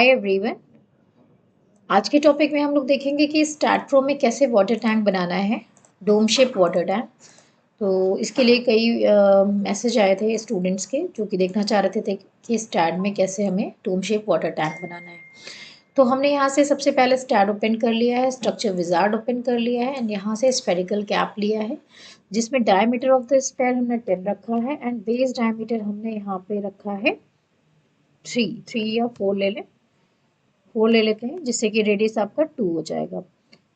Hi everyone. आज के topic में हम लोग देखेंगे कि स्टार्ट प्रो में कैसे वाटर टैंक बनाना है, डोम शेप वाटर टैंक। तो इसके लिए कई मैसेज आए थे स्टूडेंट्स के जो कि देखना चाह रहे थे कि स्टार्ट में कैसे हमें डोम शेप वाटर टैंक बनाना है। तो हमने यहाँ से सबसे पहले स्टार्ट ओपन कर लिया है, स्ट्रक्चर विजार्ड ओपन कर लिया है एंड यहाँ से स्फेरिकल कैप लिया है जिसमें डायमीटर ऑफ द स्फेयर हमने 10 रखा है एंड बेस डायमीटर हमने यहाँ पे रखा है 3 या 4 ले लें, 4 ले लेते हैं जिससे कि रेडियस आपका 2 हो जाएगा।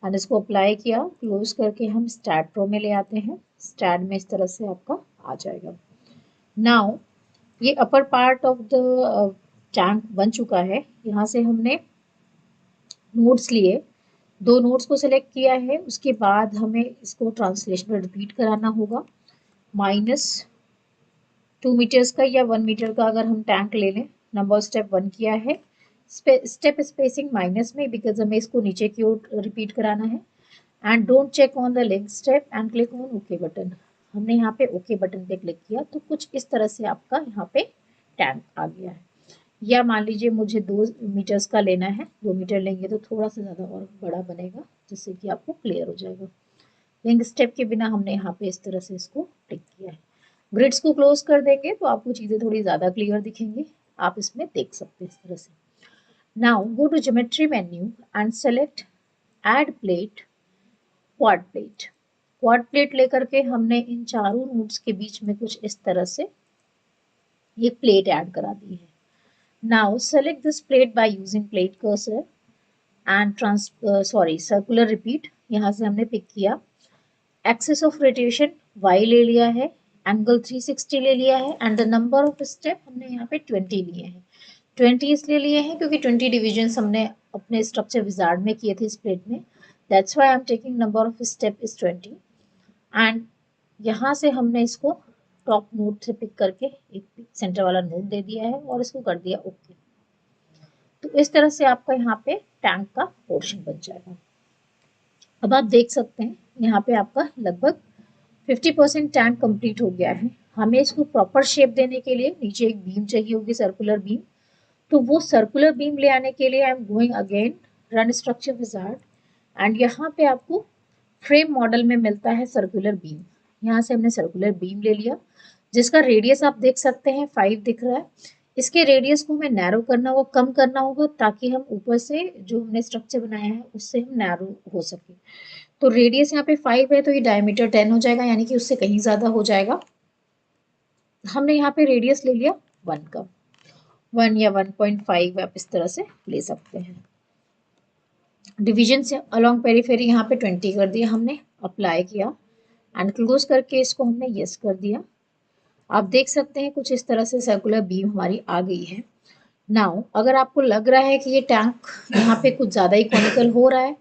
एंड इसको अप्लाई किया, क्लोज करके हम स्टार्ट प्रो में ले आते हैं। स्टार्ट में इस तरह से आपका आ जाएगा। नाउ ये upper part of the tank बन चुका है। यहाँ से हमने नोड्स लिए, 2 नोड्स को सिलेक्ट किया है। उसके बाद हमें इसको ट्रांसलेशन में रिपीट कराना होगा। -2 मीटर्स का या 1 मीटर का अगर हम टैंक ले लें। नंबर स्टेप 1 किया है, स्टेप स्पेसिंग माइनस में बिकॉज हमें इसको नीचे की ओर रिपीट कराना है। And don't check on the link step and click on okay button. हमने यहाँ पे ओके बटन पे क्लिक किया तो कुछ इस तरह से आपका यहाँ पे टैंक आ गया है। या मान लीजिए मुझे 2 मीटर्स का लेना है, 2 मीटर लेंगे तो थोड़ा सा ज़्यादा और बड़ा बनेगा जिससे कि आपको क्लियर हो जाएगा। लिंक स्टेप के बिना हमने यहाँ पे इस तरह से इसको टिक किया है। ग्रिड्स को क्लोज कर देंगे तो आपको चीज़ें थोड़ी ज़्यादा क्लियर दिखेंगी, आप इसमें देख सकते हैं इस तरह से। Now go to geometry menu and select add plate, quad plate। quad plate लेकर के हमने इन चारों नोड्स के बीच में कुछ इस तरह से ये प्लेट ऐड करा दी है। Now select this plate by using plate cursor and circular repeat। यहाँ से हमने पिक किया। एक्सिस ऑफ रोटेशन y ले लिया है, एंगल 360 ले लिया है and the number of step हमने यहाँ पे 20 लिए हैं। 20 इसलिए लिए हैं क्योंकि 20 डिविजन्स हमने अपने स्ट्रक्चर विजार्ड में किए थे इस प्लेट में। That's why I am taking number of step is 20। And यहाँ से हमने इसको टॉप नोड से पिक करके एक सेंटर वाला नोड दे दिया है और इसको कर दिया ओके। तो इस तरह से आपका यहाँ पे टैंक का पोर्शन बन जाएगा। अब आप देख सकते हैं यहाँ पे आपका लगभग 50% टैंक कंप्लीट हो गया है। हमें इसको प्रॉपर शेप देने के लिए नीचे एक बीम चाहिए होगी, सर्कुलर बीम। तो वो सर्कुलर बीम ले आने के लिए I am going again run structure wizard and यहाँ पे आपको फ्रेम मॉडल में मिलता है सर्कुलर बीम। यहाँ से हमने सर्कुलर बीम ले लिया जिसका रेडियस आप देख सकते हैं 5 दिख रहा है। इसके रेडियस को हमें नैरो करना होगा, कम करना होगा ताकि हम ऊपर से जो हमने स्ट्रक्चर बनाया है उससे हम नैरो हो सके। तो रेडियस यहाँ पे 5 है तो ये डायमीटर 10 हो जाएगा, यानी कि उससे कहीं ज़्यादा हो जाएगा। हमने यहाँ पे रेडियस ले लिया 1 का, 1 या 1.5 आप इस तरह से ले सकते हैं। डिवीजन से अलॉन्ग पेरीफेरी यहाँ पे 20 कर दिया हमने, अप्लाई किया एंड क्लोज करके इसको हमने यस कर दिया। आप देख सकते हैं कुछ इस तरह से सर्कुलर बीम हमारी आ गई है। नाउ अगर आपको लग रहा है कि ये टैंक यहाँ पे कुछ ज़्यादा ही कॉनिकल हो रहा है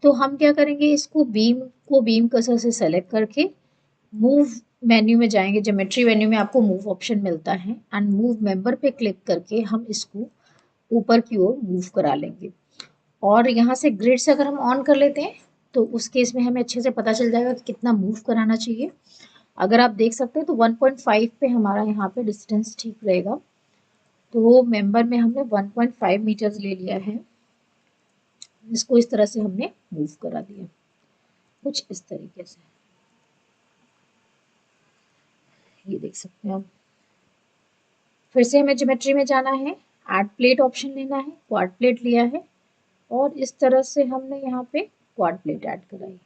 तो हम क्या करेंगे, इसको बीम कर्सर से सेलेक्ट करके मूव मेन्यू में जाएंगे। ज्योमेट्री मेन्यू में आपको मूव ऑप्शन मिलता है एंड मूव मेंबर पे क्लिक करके हम इसको ऊपर की ओर मूव करा लेंगे। और यहाँ से ग्रिड्स अगर हम ऑन कर लेते हैं तो उस केस में हमें अच्छे से पता चल जाएगा कि कितना मूव कराना चाहिए। अगर आप देख सकते हैं तो 1.5 पे हमारा यहाँ पे डिस्टेंस ठीक रहेगा। तो वो मेंबर में हमने 1.5 मीटर्स ले लिया है, इसको इस तरह से हमने मूव करा दिया कुछ इस तरीके से। ये देख सकते हैं आप। फिर से हमें ज्योमेट्री में जाना है, ऐड प्लेट ऑप्शन लेना है, क्वाड प्लेट लिया है और इस तरह से हमने यहाँ पे क्वाड प्लेट ऐड कराई।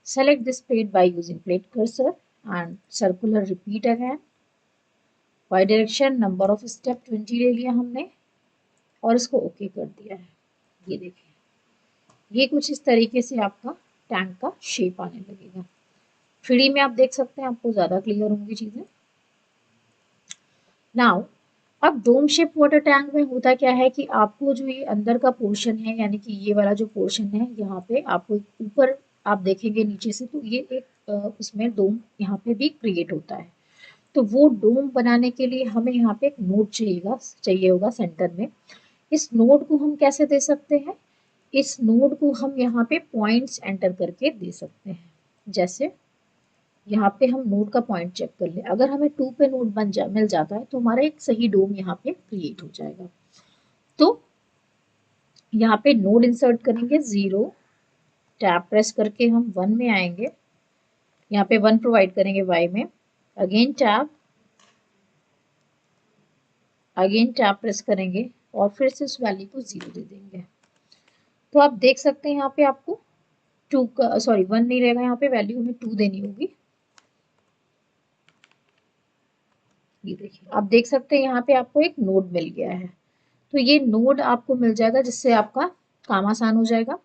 Select this plate by using plate cursor and circular repeat again. Y direction number of step 20 ले लिया हमने और इसको ओके कर दिया है। ये देखिए, ये कुछ इस तरीके से आपका टैंक का शेप आने लगेगा। 3D में आप देख सकते हैं, आपको ज़्यादा क्लियर होंगी चीज़ें। नाउ अब डोम शेप वाटर टैंक में होता क्या है कि आपको जो ये अंदर का पोर्शन है, यानी कि ये वाला जो पोर्शन है, यहाँ पे आपको ऊपर आप देखेंगे नीचे से तो ये एक उसमें डोम यहाँ पे भी क्रिएट होता है। तो वो डोम बनाने के लिए हमें यहाँ पे एक नोड चाहिए होगा सेंटर में। इस नोड को हम कैसे दे सकते हैं, इस नोड को हम यहाँ पे पॉइंट्स एंटर करके दे सकते हैं। जैसे यहाँ पे हम नोड का पॉइंट चेक कर ले, अगर हमें 2 पे नोड मिल जाता है तो हमारा एक सही डोम यहाँ पे क्रिएट हो जाएगा। तो यहाँ पे नोड इंसर्ट करेंगे 0, टैब प्रेस करके हम 1 में आएंगे, यहाँ पे 1 प्रोवाइड करेंगे y में, अगेन टैब प्रेस करेंगे और फिर से उस वैल्यू को 0 दे देंगे। तो आप देख सकते हैं यहाँ पे आपको 2 का 1 नहीं रहेगा, यहाँ पे वैल्यू हमें 2 देनी होगी। ये देखिए, आप देख सकते हैं यहाँ पे आपको एक नोड मिल गया है। तो ये नोड आपको मिल जाएगा जिससे आपका काम आसान हो जाएगा।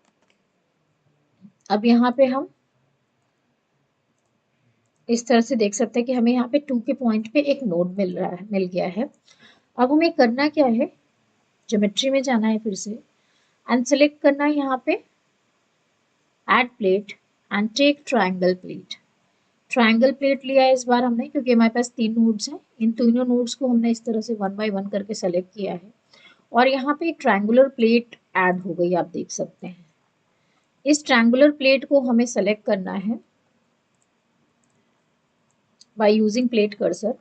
अब यहाँ पे हम इस तरह से देख सकते हैं कि हमें यहाँ पे 2 के पॉइंट पे एक नोड मिल गया है। अब हमें करना क्या है, ज्योमेट्री में जाना है फिर से एंड सेलेक्ट करना है यहाँ पे add plate and take triangle plate. Triangle plate लिया है इस बार हमने क्योंकि हमारे पास 3 नोड्स हैं। इन तीनों नोड्स को हमने इस तरह से 1 बाय 1 करके सेलेक्ट किया है और यहाँ पे एक ट्रायंगुलर प्लेट ऐड हो गई, आप देख सकते हैं। इस ट्रायंगुलर प्लेट को हमें सेलेक्ट करना है बाय यूजिंग प्लेट कर्सर।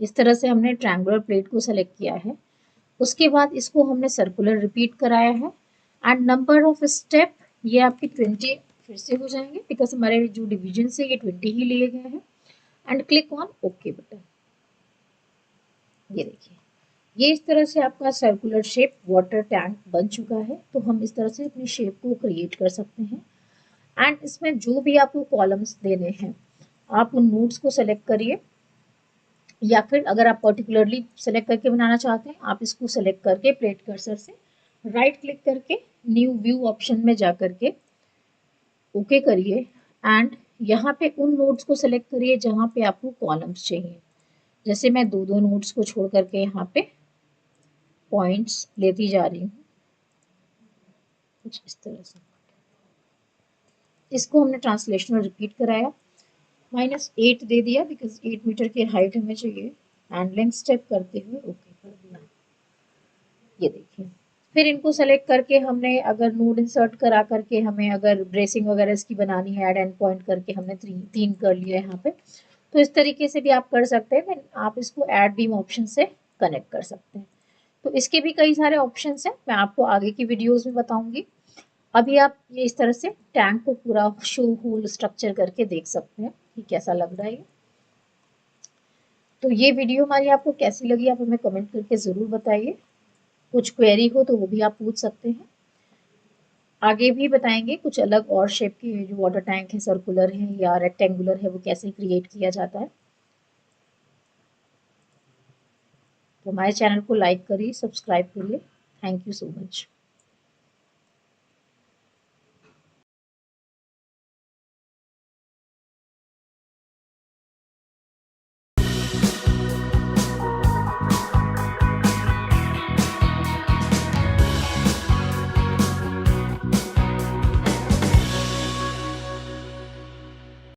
इस तरह से हमने ट्रायंगुलर प्लेट को सेलेक्ट किया है। उसके बाद इसको हमने सर्कुलर रिपीट कराया है एंड नंबर ऑफ स्टेप ये आपके 20 फिर से हो जाएंगे बिकॉज हमारे जो डिवीजन से ये 20 ही लिए गए हैं and click on okay button. ये देखिए, ये इस तरह से आपका सर्कुलर शेप वाटर टैंक बन चुका है। तो हम इस तरह से अपनी शेप को क्रिएट कर सकते हैं एंड इसमें जो भी आपको कॉलम्स देने हैं आप उन नोड्स को सेलेक्ट करिए, या फिर अगर आप पर्टिकुलरली सेलेक्ट करके बनाना चाहते हैं आप इसको सेलेक्ट करके प्लेट कर्सर से राइट क्लिक करके न्यू व्यू ऑप्शन में जा करके ओके करिए एंड यहाँ पे उन नोड्स को सेलेक्ट करिए जहाँ पे आपको कॉलम्स चाहिए। जैसे मैं 2 नोड्स को छोड़ करके यहाँ पे पॉइंट्स लेती जा रही हूँ कुछ इस तरह से। इसको हमने ट्रांसलेशनल रिपीट कराया, -8 दे दिया बिकॉज 8 मीटर की हाइट हमें चाहिए एंड लेंथ स्टेप करते हुए ओके कर दिया। ये देखिए, फिर इनको सेलेक्ट करके हमने अगर नोड इंसर्ट करा करके हमें अगर ब्रेसिंग वगैरह इसकी बनानी है, ऐड एंड पॉइंट करके हमने 3 कर लिया यहाँ पे। तो इस तरीके से भी आप कर सकते हैं। आप इसको ऐड बीम ऑप्शन से कनेक्ट कर सकते हैं। तो इसके भी कई सारे ऑप्शन हैं, मैं आपको आगे की वीडियोज में बताऊंगी। अभी आप ये इस तरह से टैंक को पूरा शो होल स्ट्रक्चर करके देख सकते हैं कि कैसा लग रहा है। तो ये वीडियो हमारी आपको कैसी लगी आप हमें कमेंट करके ज़रूर बताइए। कुछ क्वेरी हो तो वो भी आप पूछ सकते हैं। आगे भी बताएंगे कुछ अलग और शेप के जो वाटर टैंक है, सर्कुलर है या रेक्टेंगुलर है, वो कैसे क्रिएट किया जाता है। तो हमारे चैनल को लाइक करिए, सब्सक्राइब करिए। Thank you so much.